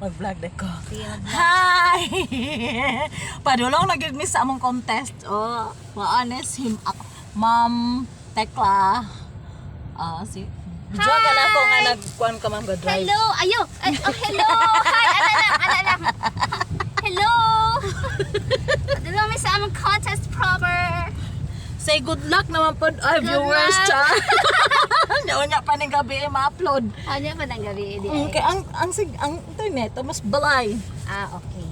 Mag-vlog na ko. Sige, mag-vlog. Hi! Padulong nag-miss sa among contest. Oh, ma-honest him. Ma'am Tekla. Si Diyo ka na ako nga nagkuhan ka ma'am drive. Hello! Ayo! Ay, oh, hello! Hi! Ana lang! Hello! Dito kami sa among contest proper. Say good luck naman po Good viewers luck. cha. Nya pa ning gabi ma-upload. Ano pa ng gabi? Okay, ang internet mas balay. Okay.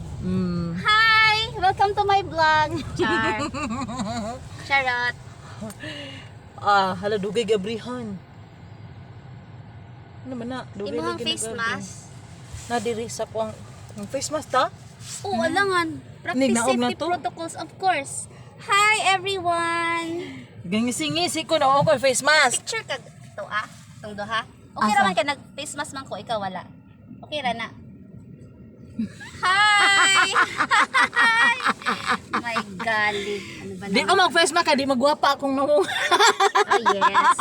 Hi! Welcome to my vlog. Char. Charot. Hala dugay gabrihan. Ano man na? Dugay Imong lagi face nag-gabi. mask. Nadiri sa kuang face mask ta? Oo, alangan. Practice Nignaog na safety to? protocols, of course. Hi, everyone. Gangisi-ngisi ko na ako face mask. Picture ka to Tong duha. Okay Asa? raman ka nag-face mask man ko, ikaw wala. Okay ra na. Hi! Hi! My golly. Ano ba Di naman? ko mag-face mask, di magwapa akong namu. Oh, yes.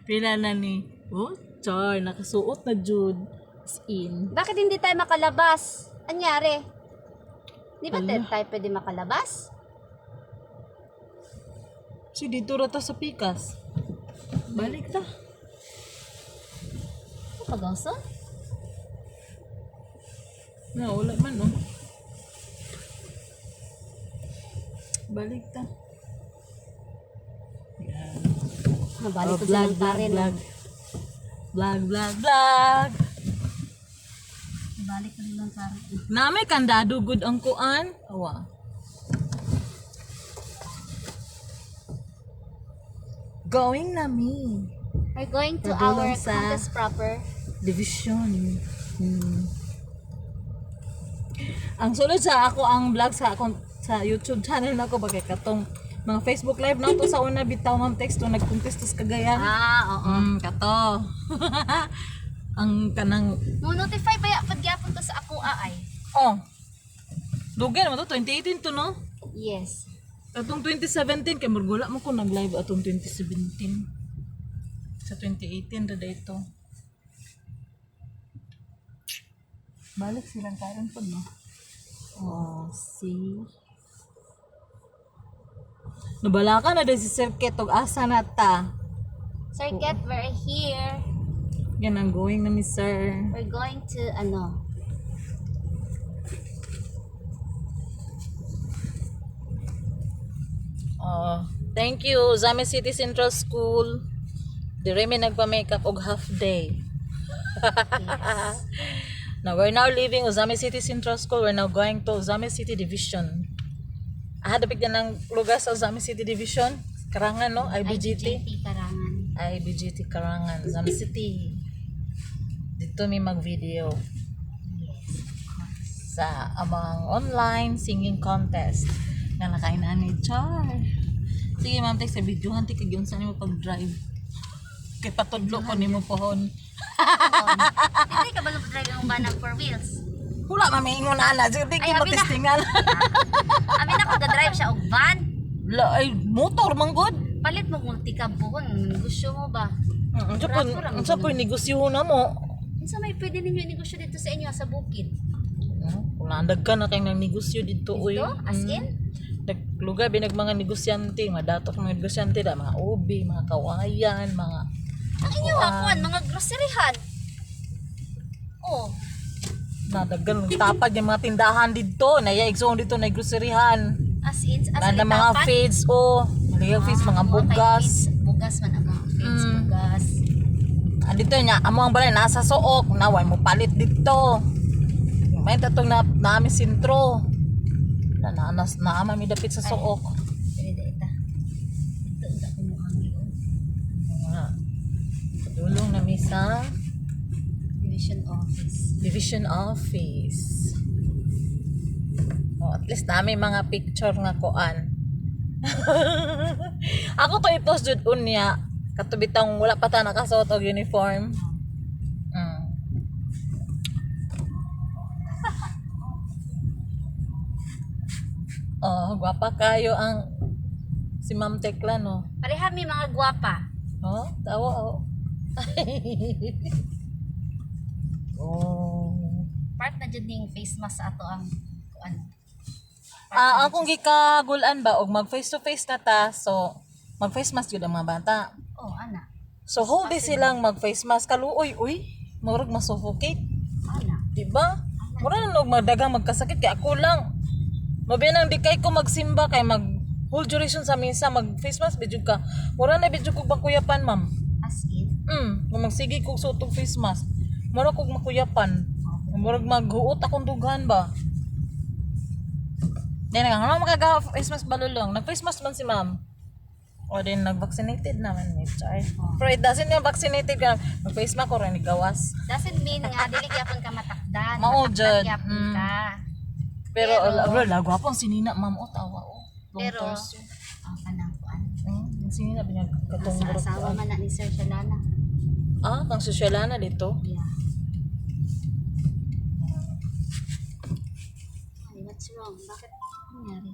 Pila na ni. Oh, char, nakasuot na Jude. As in. Bakit hindi tayo makalabas? Anyari? Di ba Hala. tayo pwede makalabas? Si dito rata sa pikas. Balik ta. Pagawson? Na, wala man, no? Balik ta. Yan. Mabalik ko vlog, sa pa rin. vlog. Vlog. Mabalik ko lang pa rin. Nami kandado good ang kuan. Awa. Going nami. We're going to Padulong our sa- contest proper. Division. Ang sulod sa ako ang vlog sa akong sa YouTube channel nako bagay katong mga Facebook live na to sa una bitaw ma'am text to nagcontest sa Cagayan. Oo. Kato. Ang kanang Mo notify ba ya pagyapon to sa ako ay? Dugan mo to 2018 to no? Yes. Atong 2017 kay murgula mo ko nag-live atong 2017. Sa 2018 ra dito. Balik silang karon po no. See. Nabala ka na din si Sir Ketog asa na ta. Sir Ket, we're here. Yan ang going na ni Sir. We're going to ano? Thank you Zame City Central School. Dire may nagpa-makeup og half day. Yes. Now we're now leaving Ozame City Central School. We're now going to Ozame City Division. Hadapig na ng lugar sa Ozame City Division. Karangan no? IBGT. Karangan. IBGT Karangan. Ozame City. Dito may mag-video Yes, of course. sa amang online singing contest na nakainan ni Char. Sige ma'am, text sa videohan ti kagyon sa nimo pag-drive. Kay patudlo ko nimo pohon. Hindi ka ba drive ang banang 4 wheels? Hula mamiingon ana, sige di Ay, mo abi na. testingan. Amin ako drive siya og van. Ay, motor man good. Palit mo multi-cab buhon. Gusto mo ba? Unsa po negosyo na mo? Unsa may pwede ninyo negosyo dito sa inyo sa bukid? Kung naandag ka na kay nang negosyo dito uy. Dito? As in? Lugar binag mga negosyante, mga datok mga negosyante da, mga ubi, mga kawayan, mga Ang inyo hakuan, mga groceryhan. Oh, nadaggan tapag yung mga tindahan dito, naya igsoon dito na groceryhan. as in Nanda mga itapan? feeds mga feeds, mga Mga bugas. Bugas man ang mga feeds, bugas. Dito niya, amo ang balay nasa suok, naway mo palit dito. May tatong na namin sintro. Na mi dapit sa suok. Pwede ita. Ito ko mo ang Dulong na mi sa division office. Division Office. At least namin mga picture nga kuan. Ako to i-post jud unya katubitang wala pa ta nakasuot og uniform. Gwapa kayo ang si Ma'am Tekla no. Pareha mi mga gwapa. Tawa oh. na dyan yung face mask sa ato ang kuan. Akong gikagulan ba og mag face to face na ta. So mag face mask gyud ang mga bata. Oh, ana. So whole day silang mag face mask kaluoy uy. Murag masuffocate, Ana. di ba? Mura na magdagang magkasakit kay ako lang. Mabiyan ang di kay ko magsimba kay mag whole duration sa misa mag face mask bidyo ka. Mura na bidyo ko bakuyapan, ma'am. As in. Kung magsige kog suot og face mask, mura kog makuyapan. Murag maghuot akong dughan ba. Then nga makaga face mask balulong. Nag face mask man si ma'am. O din nag-vaccinated naman ni Char. Pero it doesn't mean vaccinated ka. Mag-face mask ko rin gawas. Doesn't mean nga dili gyapon ka matakdan. Mao, Matakdan Jud. gyapon ka. Pero lago po ang sinina ma'am o tawa o. Long Pero torso. ang kanang kuan. Ang sinina binyag katong Sa asawa man na ni Sir Shalana. kang sosyalana dito. Yeah. Ay, what's wrong? Bakit nangyari?